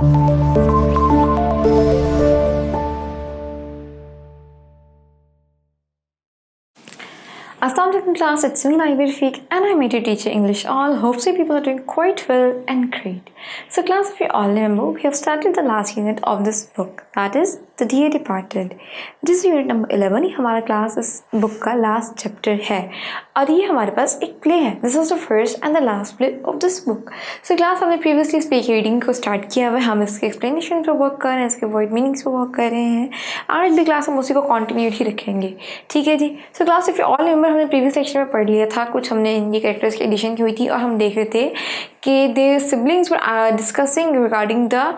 Assalamualaikum class, it's me Naibir Rafiq and I'm here to teach you English. All hopefully people are doing quite well and great. So class, if you all remember, we have started the last unit of this book, that is The Dear Departed. This is unit number 11. ये हमारा class इस book का last chapter है और ये हमारे पास एक play है. This is the first and the last play of this book. So class, हमने previously speak reading को start किया हुआ है. हम इसके explanation पर work कर रहे हैं, इसके word meanings पर work कर रहे हैं. आज भी class हम उसी को continue ही रखेंगे. ठीक है जी. So class, if you all remember, हमने प्रीवियस सेक्शन में पढ़ लिया था, कुछ हमने इनके कैरेक्टर्स की एडिशन की हुई थी और हम देख रहे थे कि they siblings were discussing regarding the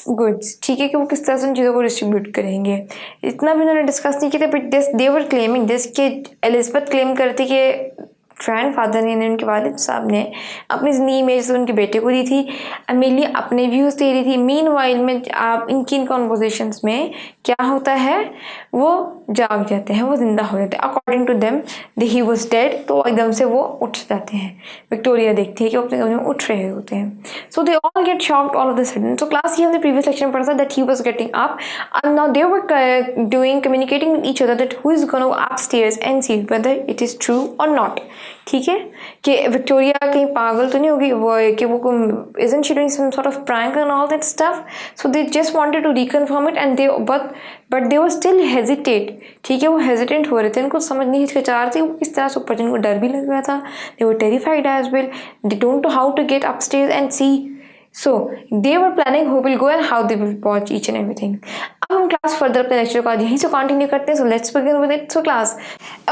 goods. ठीक है, कि वो किस तरह से उन चीज़ों को डिस्ट्रीब्यूट करेंगे. इतना भी उन्होंने डिस्कस नहीं किया था, but they were claiming this कि एलिजबेथ क्लेम करती कि ग्रैंडफादर ने, उनके वालिद साहब ने अपनी ज़िंदगी में जैसे उनके बेटे को दी थी, अमेलिया अपने व्यूज़ दे रही थी. मीनवाइल में आप इनकी कॉन्वर्सेशंस में क्या होता है, वो जाग जाते हैं, वो जिंदा हो जाते हैं. According to them he was dead, तो एकदम से वो उठ जाते हैं. विक्टोरिया देखती है कि वो अपने कमरे में उठ रहे होते हैं. So they all get shocked all of the sudden. So class, ये हमने प्रीवियस लेक्चर में पढ़ा था that he was getting up and now they were doing communicating with each other that who is gonna go upstairs and see whether it is true और not. ठीक है, कि Victoria कहीं पागल तो नहीं होगी वो, कि वो isn't she doing some sort of prank and all that stuff. So they just wanted to reconfirm it and but they were still hesitate. ठीक है, वो hesitant हो रहे थे, उनको समझ नहीं हिचकिचा रहे थे वो किस तरह से ऊपर, जिनको डर भी लग रहा था. They were terrified as well. They don't know how to get upstairs and see. So they were planning who will go and how they will watch each and everything. अब हम क्लास फर्दर अपने lecture को आज यहीं से continue करते हैं. So let's begin with it. So class,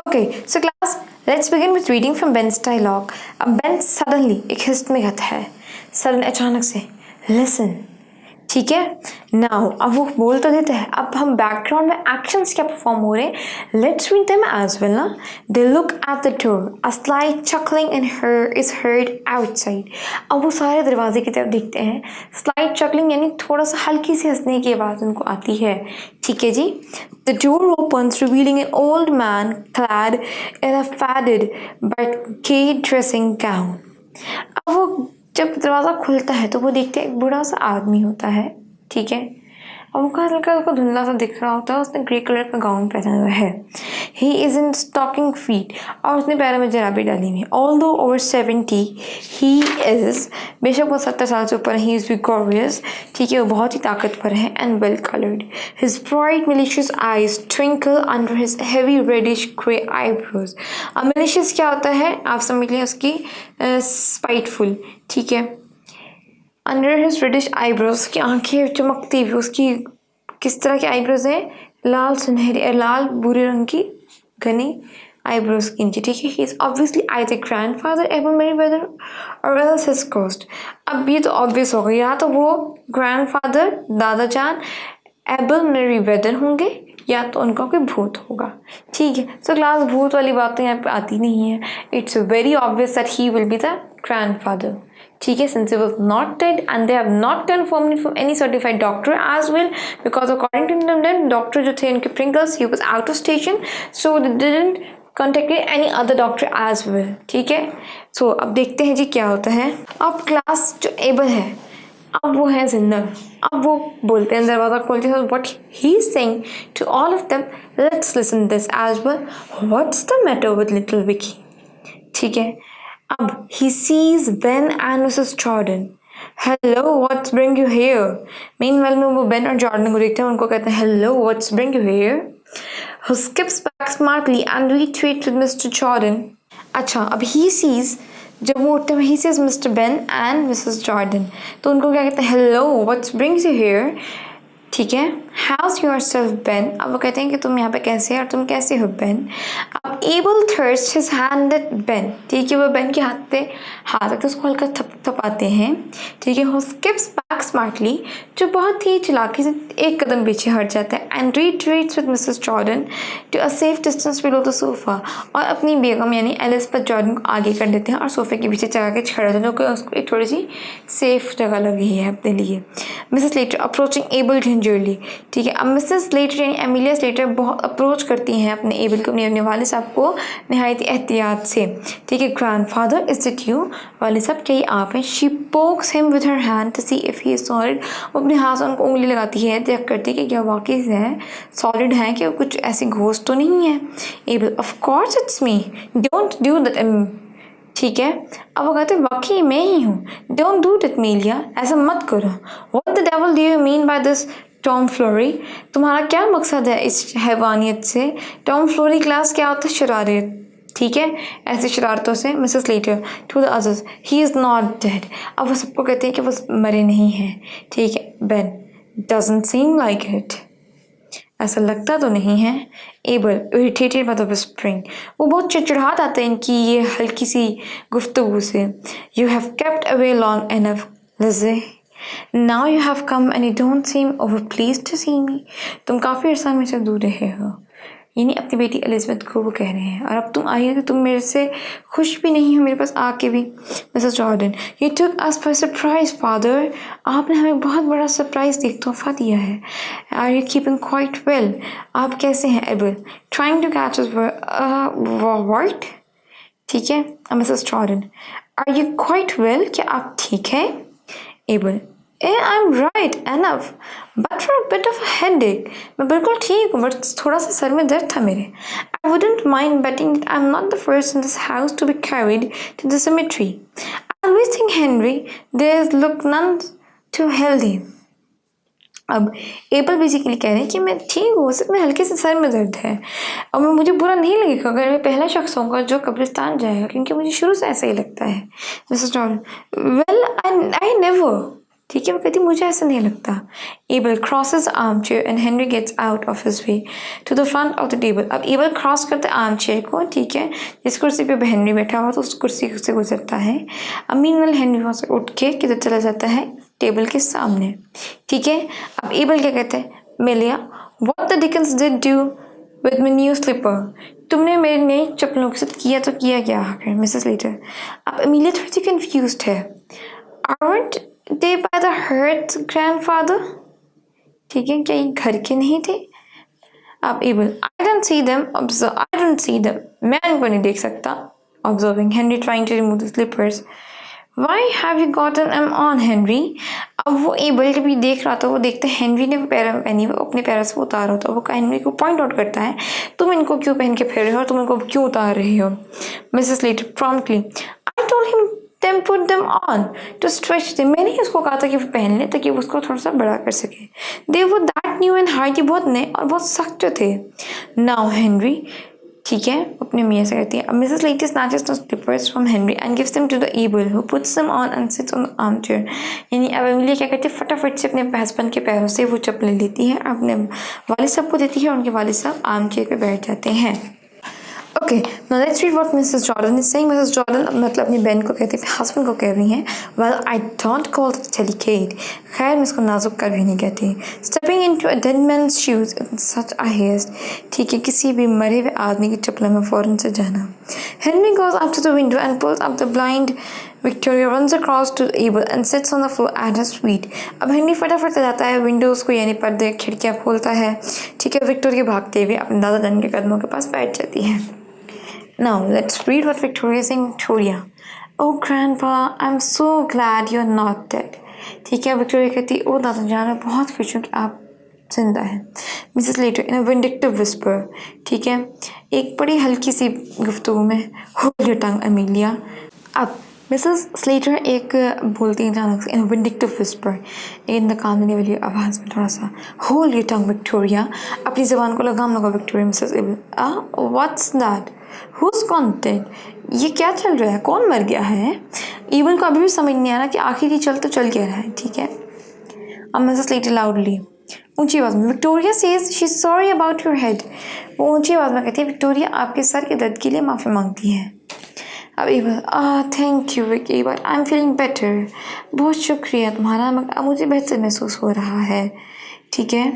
okay, so class, let's begin with reading from Ben's dialogue. अब Ben suddenly एक हिस्ट में कहता है, सडन अचानक से, listen. ठीक है, नाउ अब वो बोल तो देते हैं, अब हम बैकग्राउंड में एक्शंस क्या परफॉर्म हो रहे हैं, let's read them as well ना. They look at the door, a slight chuckling in her is heard outside. अब वो सारे दरवाजे की तरफ देखते हैं. स्लाइट चकलिंग यानी थोड़ा सा हल्की सी हंसने की आवाज़ उनको आती है. ठीक है जी. The door opens revealing an old man clad in a faded but gay dressing gown. अब वो जब दरवाज़ा खुलता है तो वो देखते हैं एक बूढ़ा सा आदमी होता है. ठीक है, और वो हल्का उसको धुंधला सा दिख रहा होता है. उसने ग्रे कलर का गाउन पहना हुआ है. He is in stocking feet, और उसने पैरों में जराबी डाली हुई है. ऑल्दो ओवर 70 ही इज़, बेशक वो 70 साल से ऊपर है. He is vigorous. ठीक है, वो बहुत ही ताकतवर है and well coloured. His bright malicious eyes twinkle under his heavy reddish grey eyebrows. अब मिलिशियस क्या होता है आप समझ लें, उसकी स्पाइटफुल. ठीक है, अंडर हिज रेडिश आईब्रोज, की आंखें चमकती हुई. उसकी किस तरह की आईब्रोज हैं, लाल सुनहरी, लाल भूरे रंग की घनी आईब्रोज की नीचे. ठीक है, he is obviously either grandfather able Merryweather और एल्स हिज घोस्ट. अब ये तो ऑब्वियस हो गया, या तो वो ग्रैंडफादर दादा जान एबल मेरीवेदर होंगे या तो उनका कोई भूत होगा. ठीक है, सो क्लास भूत वाली बात तो यहाँ पे आती नहीं है. It's very obvious that he will be the grandfather. ठीक है, since he was not dead and they have not confirmed it from any certified doctor as well, because according to them doctor जो थे उनके Pringles, he was out of station, so they didn't contacted any other doctor as well. ठीक है, so अब देखते हैं जी क्या होता है. अब क्लास जो एबल है, अब वो है जिंदा. अब वो बोलते हैं, दरवाज़ा खोलते हैं. what he is saying to all of them, let's listen this as well. What's the matter with little Vicky? ठीक है, अब he sees Ben and Mrs. Jordan. Hello, what's bring you here? Meanwhile में वो Ben और Jordan को देखते हैं, उनको कहते हैं hello, what's bring you here? Who skips back smartly and retreats with Mr. Jordan. अच्छा, अब he sees, जब वो उठते हैं he sees Mr. Ben and Mrs. Jordan, तो उनको क्या कहते हैं, hello, what brings you here? ठीक है, how's yourself Ben? अब वो कहते हैं कि तुम यहाँ पे कैसे है और तुम कैसे हो Ben? अब Abel thrusts his hand at Ben. ठीक है, वो Ben के हाथ पे हाथ रखते उसको हल्का थपथपाते हैं. ठीक है, who skips back smartly, जो बहुत ही चालाकी से एक कदम पीछे हट जाता है. and retreats with Mrs. Jordan to a safe distance below the sofa, और अपनी बेगम यानी एलिजबेथ जॉर्डन को आगे कर देते हैं और सोफे के पीछे चढ़ा के खड़े होते हैं, जो कि उसको एक थोड़ी सी सेफ जगह लगी है अपने लिए. मिसेस स्लेटर अप्रोचिंग एबल गिंजरली, ठीक है। अब मिसेस स्लेटर यानी एमिलिया स्लेटर बहुत अप्रोच करती हैं अपने एबल को, अपने वाले साहब को नहायत एहतियात से, ठीक है। ग्रैंडफादर इज इट यू, वाले साहब क्या आप हैं। She pokes him with her hand to see if he is solid, वो अपने हाथ से उनको उंगली लगाती है, चेक करती है कि क्या वाकई है सॉलिड है, कि कुछ ऐसी घोस्ट तो नहीं है। Able of course it's me, don't do that, ठीक है। अब वो कहते वाकई मैं ही हूँ, डोंट डू दैट मीलिया, ऐसा मत करो। What the devil do you mean by this tomfoolery, तुम्हारा क्या मकसद है इस हैवानियत से। टॉम फ्लोरी क्लास क्या होता है, शरारत, ठीक है, ऐसी शरारतों से। Mrs Slater to the others, he is not dead, अब वो सबको कहते हैं कि वो मरे नहीं हैं, ठीक है। Ben doesn't seem like it, ऐसा लगता तो नहीं है। Able irritated by the whispering, वो बहुत चिड़चिड़ाहट आते हैं इनकी ये हल्की सी गुफ्तगू से। You have kept away long enough Lizzie, now you have come and you don't seem over pleased to see me, तुम काफ़ी अर्सा मेरे से दूर रहे हो, यानी अपनी बेटी एलिज़ाबेथ को वो कह रहे हैं, और अब तुम आई हो तो तुम मेरे से खुश भी नहीं हो मेरे पास आके भी। Mrs Jordan, you took us by surprise father, आपने हमें बहुत बड़ा सरप्राइज एक तोहफा दिया है। Are you keeping quite well, आप कैसे हैं। Abel trying to catch us what, ठीक है। Mrs Jordan, are you quite well, क्या आप ठीक हैं। Abel, I'm right enough, but for a bit of a headache. मैं बिल्कुल ठीक हूँ, बट थोड़ा सा सर में दर्द था मेरे। I wouldn't mind betting that I'm not the first in this house to be carried to the cemetery. I always think Henry, there's look none too healthy. अब एबल बेसिकली कह रहे हैं कि मैं ठीक हूँ, सिर्फ में हल्के से सर में दर्द है, और मुझे बुरा नहीं लगेगा अगर मैं पहला शख्स होगा जो कब्रिस्तान जाएगा, क्योंकि मुझे शुरू से ऐसा ही लगता है। Mrs Jordan, well I never, ठीक है। वो कहती मुझे ऐसा नहीं लगता। Abel crosses armchair and Henry gets out of his way to the front of the table, अब एबल क्रॉस करते आर्म चेयर को, ठीक है, जिस कुर्सी पे हेनरी बैठा हुआ तो उस कुर्सी से गुजरता है। अब मीनवेल हेनरी वहाँ से उठ के किधर चला जाता है, टेबल के सामने, ठीक है। अब एबल क्या कहते हैं, Melia what the dickens did do with my new slipper, तुमने मेरे नए चप्पलों के साथ किया तो किया क्या आखिर। मिसेस लेटर, अब एमिलिया थोड़ी सी कन्फ्यूज्ड है। Art they by the hurt grandfather, ठीक है, क्या ये घर के नहीं थे। अब able, I don't see them, I don't see them, मैं इनको नहीं देख सकता। Observing Henry trying to remove the slippers, why have you gotten M on Henry, अब वो एबल जब भी देख रहा था वो देखते हेनरी ने पैर में पहनी, वो अपने पैरों से उतार होता, वो हेनरी को पॉइंट आउट करता है, तुम इनको क्यों पहन के फिर रहे हो और तुम इनको क्यों उतार रहे हो। Mrs Slater promptly, I told him them put them on to stretch them, मैंने ही उसको कहा था कि वो पहन ले ताकि वो उसको थोड़ा सा बड़ा कर सके। they were that new and hard, ये बहुत नए और बहुत सख्त थे। now Henry, ठीक है, अपने मियाँ से कहती है। अब Mrs Slater snatches the slippers from Henry and gives them to the Abel who puts them on and sits on the armchair, यानी अब एमिलिया क्या करती है, फटाफट से अपने हस्बैंड के पैरों से वो चप्पलें लेती है, अपने वालिद साहब को देती है और उनके वालिद साहब आर्म चेयर पे बैठ जाते हैं। Okay, now let's read what Mrs Jordan is saying. Mrs Jordan मतलब अपनी बहन को कहती है, अपने हस्बैंड को कह रही हैं, well I don't call it delicate, खैर मैं इसको नाजुक कर भी नहीं कहती। Stepping into a dead man's shoes in such a haste, ठीक है, किसी भी मरे हुए आदमी की चप्पलों में फ़ौरन से जाना। Henry goes up to the window and pulls up the blind, Victoria runs across to the table and sits on the floor at his feet. अब हेनरी फटाफट से जाता है विंडोज़ को, यानी पर्दे खिड़कियाँ खोलता है, ठीक है। विक्टोरिया भागते हुए अपने दादा जान के कदमों के पास बैठ जाती है। Now let's read what Victoria is saying. Victoria, oh grandpa, I'm so glad you're not dead. ठीक है, विक्टोरिया कहती, ओ दादा जान मैं बहुत खुश हूँ कि आप जिंदा हैं। मिसेस लेटर इन अ विंडिक्टिव विस्पर, ठीक है, एक बड़ी हल्की सी गुफ्तगू में, होल्ड योर टंग एमिलिया। अब मिसेस स्लेटर एक बोलती हैं अचानक से इन विंडिक्टिव विस्पर, इन नकाम देने वाली आवाज़ में थोड़ा सा, होल्ड योर टंग विक्टोरिया, अपनी ज़बान को लगाम लगाओ Victoria. Mrs what's that, who's gone dead, ये क्या चल रहा है, कौन मर गया है। एबल को अभी भी समझ नहीं आ रहा कि आखिर ये चल तो चल क्या रहा है, ठीक है। अब मिसेस लेटर लाउडली, ऊंची आवाज़ में, Victoria says she is sorry about your head, वो ऊंची आवाज़ में कहती है विक्टोरिया आपके सर के दर्द के लिए माफ़ी मांगती है। अब able, thank you Vicky, but I am feeling better, बहुत शुक्रिया तुम्हारा, मगर अब मुझे बेहतर महसूस हो रहा है, ठीक है।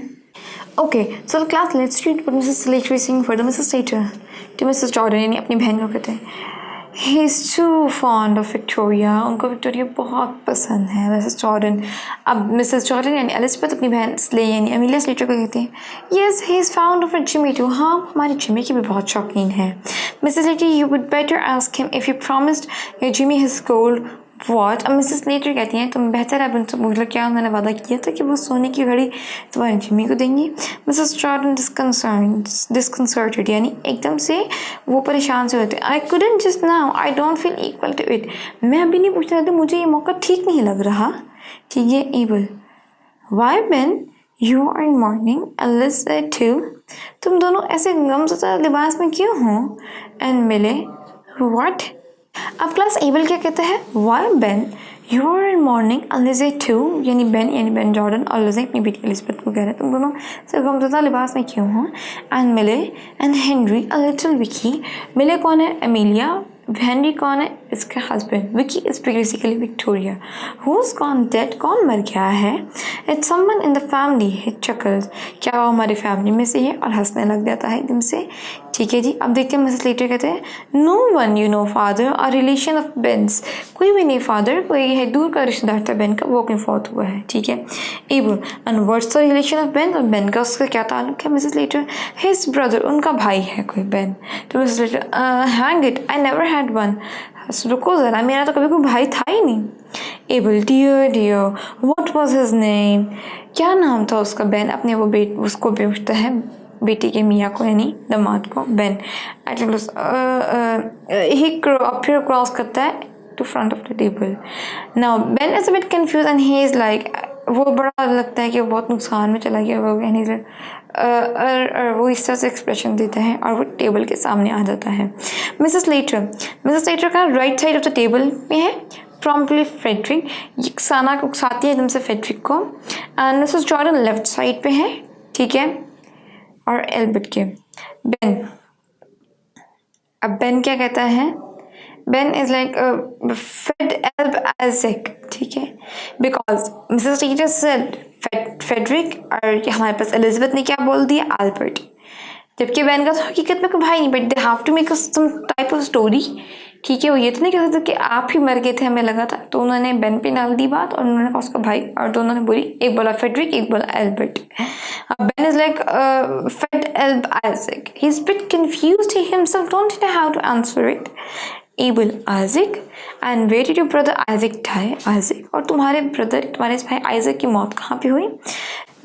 Okay, so class let's read what Mrs Slater is saying for the Mrs Slater to Mrs Jordan, यानी अपनी बहन को कहते हैं, he is too fond of Victoria, उनको विक्टोरिया बहुत पसंद है। मिसेस जॉर्डन, अब मिसेस जॉर्डन यानी एलिज़ाबेथ अपनी बहन स्ले यानी अमीलिया स्लेटर को कहती है yes he is fond of Jimmy too, हाँ हमारी जिमी की भी बहुत शौकीन है। Mrs letter you would better ask him if you promised your Jimmy his gold watch. अब मिसेस लेटर कहती हैं तुम बेहतर है उनसे पूछ लो क्या उन्होंने वादा किया था कि वो सोने की घड़ी तुम्हारी जिम्मी को देंगी। मिसेस जॉर्डन डिस्कंसर्टेड यानी एकदम से वो परेशान से होते I couldn't just now I don't feel equal to it, मैं अभी नहीं पूछना चाहती, मुझे ये मौका ठीक नहीं लग रहा। ठीक है Abel why Ben you are in mourning Elizabeth too, तुम दोनों ऐसे गमज़दा लिबास में क्यों हो। एंड मिले व्हाट। अब क्लास एबल क्या कहता है why Ben you are in mourning Elizabeth too यानी बेन जॉर्डन और लिज़ा अपनी बेटी एलिज़ाबेथ को कह रहे हैं तुम दोनों से गमज़दा लिबास में क्यों हो। And Milly and Henry a little Vicky, Milly कौन है एमिलिया, हेनरी कौन है इसका husband, Vicky is basically Victoria. Who's gone dead, कौन मर गया है। It's someone in the family, hit chuckles, क्या वो हमारी फैमिली में से है और हंसने लग जाता है एकदम से। ठीक है जी, अब देखते हैं मिसेस लेटर कहते हैं no one you know father or relation of Ben's, कोई भी नहीं फादर, कोई है दूर का रिश्तेदार था बेन का, वो कहीं फौत हुआ है। ठीक है able and what's the relation of Ben, और बेन का उसका क्या ताल्लुक है। मिसेस लेटर हिज ब्रदर, उनका भाई है कोई बेन। तो Mrs Slater hang it I never had one, रुको ज़रा मेरा तो कभी कोई भाई था ही नहीं। Abel dear what was his name, क्या नाम था उसका। बेन अपने वो उसको पूछता है बेटी के मियाँ को यानी दामाद को। बेन ही फिर क्रॉस करता है to front of the table. Now Ben is a bit confuse and he is like, वो बड़ा लगता है कि वो बहुत नुकसान में चला गया वो, यानी वो इस तरह से एक्सप्रेशन देता है और वो टेबल के सामने आ जाता है। मिसेस लेटर का right side of the table पे है प्रॉम्प्टली फेडरिक, ये साना को उकसाती है एकदम से फेडरिक को। And Mrs Jordan left side पे है। ठीक है और एल्बर्ट के बेन, अब बेन क्या कहता है, बेन इज लाइक फेड एल्ब आइजैक। ठीक है because Mrs teacher said Frederick और हमारे पास एलिजाबेथ ने क्या बोल दिया एल्बर्ट, जबकि बेन का तो हकीकत में कोई भाई नहीं, but they have to make some type of story. ठीक है वो ये तो नहीं कह सकते कि आप ही मर गए थे हमें लगा था, तो उन्होंने बेन पे डाल दी बात और उन्होंने कहा उसका भाई, और दोनों ने बोली, एक बोला फेडरिक एक बोला Albert. Ben is like Fed Elb Isaac. He's a bit confused. He himself don't know how to answer it. Abel Isaac. And where did your brother Isaac die? Isaac. और तुम्हारे इस भाई आइजैक की मौत कहाँ पे हुई।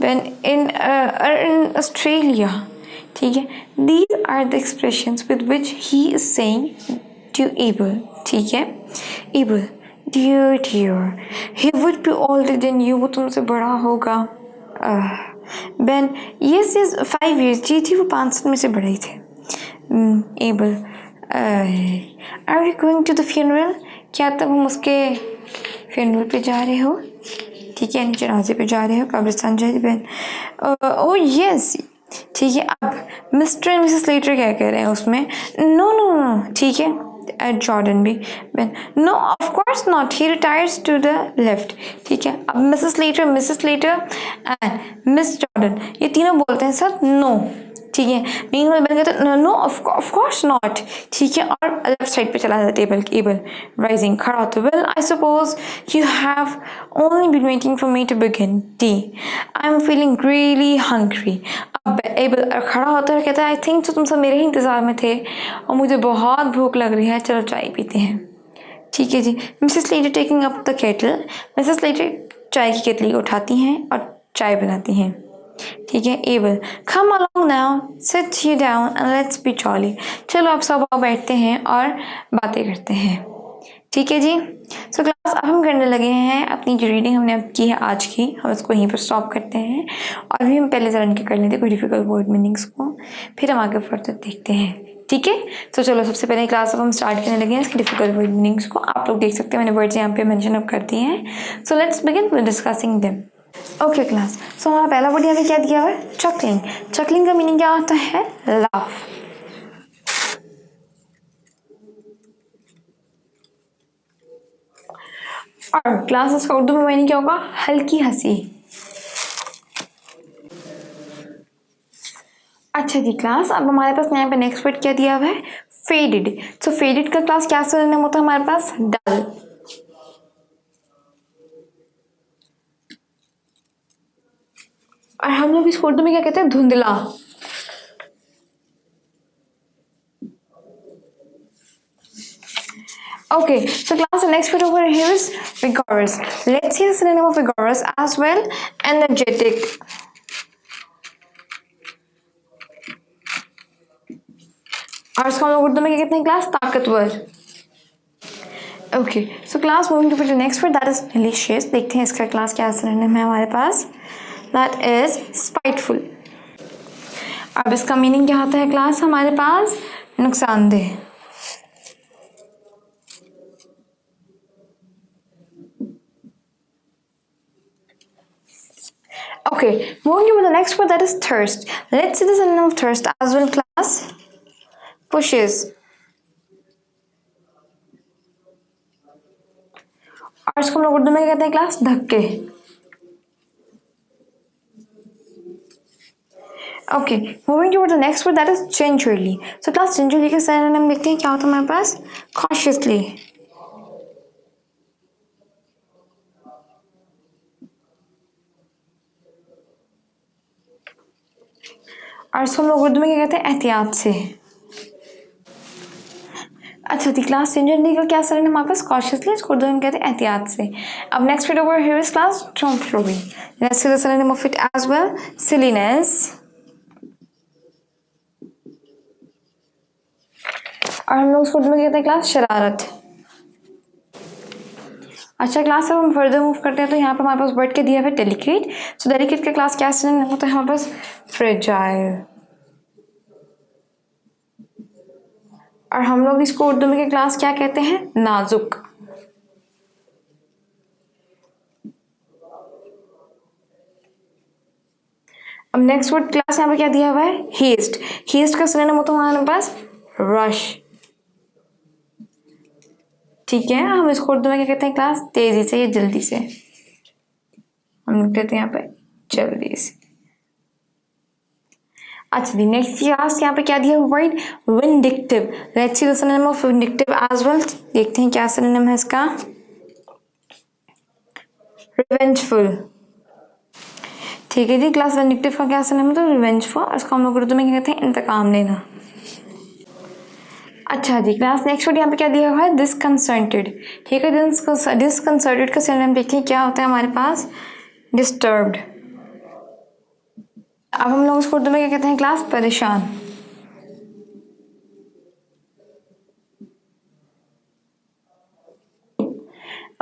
Ben in Australia. ठीक है These are the expressions with which he is saying to Abel. ठीक है Abel dear he would be older than you, वो तुमसे बड़ा होगा। बेन yes 5 years, जी थी वो 5 साल में से बड़े ही थे। Abel are you going to the funeral, क्या तुम उसके फ्यूनरल पे जा रहे हो। ठीक है जनाजे पे जा रहे हो, कब्रिस्तान जा रहे। बेन ओ यस। ठीक है अब मिस्टर एंड मिसेस लेटर क्या कह रहे हैं उसमें, नो ठीक है एट जॉर्डन भी। Ben no of course not, he retires to the left. ठीक है अब Mrs Slater and Miss Jordan ये तीनों बोलते हैं सर नो। ठीक है मीनवाइल बेन कहता नो ऑफ कोर्स नॉट। ठीक है और लेफ्ट साइड पे चला जाता टेबल की। एबल राइजिंग खड़ा होता है, well I suppose you have only been waiting for me to begin tea, I am feeling really hungry. अब एबल खड़ा होता है कहता है आई थिंक तो तुम सब मेरे ही इंतज़ार में थे और मुझे बहुत भूख लग रही है, चलो चाय पीते हैं। ठीक है जी Mrs Latter taking up the kettle, Mrs Latter चाय की केतली को उठाती हैं और चाय बनाती हैं। ठीक है able come along now sit you down and let's be jolly, चलो आप सब आओ बैठते हैं और बातें करते हैं। ठीक है जी सो क्लास अब हम करने लगे हैं अपनी जो रीडिंग हमने अब की है आज की, हम इसको यहीं पर स्टॉप करते हैं और भी हम पहले रन के कर लेते हैं कोई डिफिकल्ट वर्ड मीनिंग्स को, फिर हम आगे फर्दर देखते हैं। ठीक है तो चलो सबसे पहले क्लास अब हम स्टार्ट करने लगे हैं इसकी डिफिकल्ट वर्ड मीनिंग्स को। आप लोग देख सकते हैं मैंने वर्ड्स यहाँ पे मेंशन अप कर दिए हैं। So let's begin with discussing them. Okay class so हमारा पहला वर्ड यहाँ पे क्या दिया हुआ है, चकलिंग। चकलिंग का मीनिंग क्या होता है, लाफ। और क्लास इसका उर्दू में मीनिंग क्या होगा, हल्की हंसी। अच्छा जी क्लास अब हमारे पास यहाँ पे नेक्स्ट वर्ड क्या दिया हुआ है, फेडेड। सो फेडेड का क्लास क्या सिनोनिम होता है हमारे पास? डल। और हम लोग इसको उर्दू में क्या कहते हैं? धुंधला। Okay, so class, the next bit over here is vigorous. Let's see the synonym of vigorous as well. Energetic. और इसको हम लोग उर्दू में क्या कहते हैं क्लास? ताकतवर। Okay, so class, moving to the next word, that is malicious. देखते हैं इसका क्लास क्या synonym है हमारे पास? That is spiteful. अब इसका मीनिंग क्या होता है क्लास हमारे पास? नुकसानदेह। Okay, moving to the next word, that is thirst. Let's see the synonym of thirst as well, class. Pushes. और इसको हम लोग उर्दू में क्या कहते हैं क्लास? धक्के। Okay, moving to the next word, that is gingerly. So class, gingerly का synonym देखते हैं क्या होता है हमारे पास? Cautiously. और इसको हम लोग उर्दू में क्या कहते हैं? एहतियात से। अच्छा दी क्लास, gingerly का क्या synonym हमारे पास? Cautiously, इसको उर्दू में कहते हैं एहतियात से। अब next word over here is class tomfoolery. Let's see the synonym of it as well. Silliness. और हम लोग उसको उर्दू में कहते हैं क्लास शरारत। अच्छा क्लास, अब हम फर्दर मूव करते हैं तो यहाँ पर हमारे पास वर्ड के दिया हुआ है डेलिकेट। सो डेलिकेट का क्लास क्या सिनोनिम होता है हमारे पास? फ्रेजाइल। और हम लोग इसको उर्दू में क्लास क्या कहते हैं? नाजुक। अब नेक्स्ट वर्ड क्लास यहाँ पे क्या दिया हुआ है? हेस्ट। हेस्ट का सिनोनिम होता है हमारे पास? रश। ठीक है, हम इसको उर्दू में क्या कहते हैं क्लास? तेजी से या जल्दी से। हम लोग कहते हैं यहाँ पे जल्दी से। अच्छा दी नेक्स्ट क्लास यहाँ पे क्या दिया हुआ word? Vindictive. Let's see the synonym of vindictive as well. देखते हैं क्या सिनोनिम है इसका? रिवेंजफुल। ठीक है जी क्लास, विंडिक्टिव का क्या सिनोनिम है? तो रिवेंजफुल। और इसको हम लोग उर्दू में क्या कहते हैं? इंतकाम लेना। अच्छा जी क्लास, नेक्स्ट वर्ड यहाँ पे क्या दिया हुआ है? डिसकंसर्टेड। ठीक है, डिसकंसर्टेड का सिनोनिम देखिए क्या होता है हमारे पास? डिस्टर्ब्ड। अब हम लोग उसको उर्दू में क्या कहते हैं क्लास? परेशान।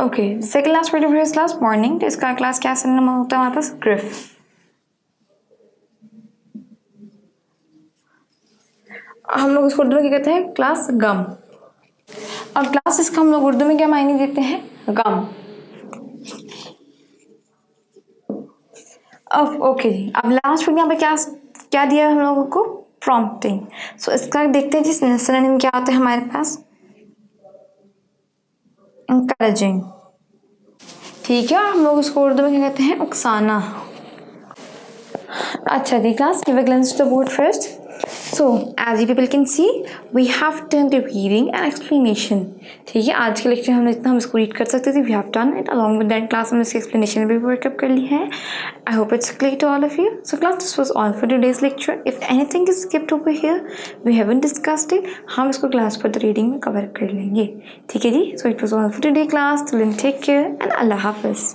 ओके, सेकंड लास्ट वर्ड है क्लास मॉर्निंग। तो इसका क्लास क्या सिनोनिम होता है हमारे पास? ग्रिफ। हम लोग इसको उर्दू में क्या कहते हैं क्लास? गम। और क्लास इसका हम लोग उर्दू में क्या मायने देते हैं? गम। ओके जी, अब लास्ट वर्ड यहाँ पे क्या क्या दिया है हम लोगों को? प्रॉम्प्टिंग। सो इसका देखते हैं जी सिनोनिम क्या होता है हमारे पास? इंकरेजिंग। ठीक है, हम लोग उसको उर्दू में क्या कहते हैं? उकसाना। अच्छा जी class, give a glance to the board first. So as you people can see, we have done the reading and explanation. ठीक है, आज के लेक्चर हम इसको रीड कर सकते थे। We have done it along with that class, हम इसकी explanation भी वर्कअप कर ली है। I hope it's clear to all of you. So class, this was all for today's lecture. If anything is skipped over here, we haven't discussed it, हम इसको class पर reading में cover कर लेंगे। ठीक है जी, so it was all for today class. Till then take care and Allah Hafiz.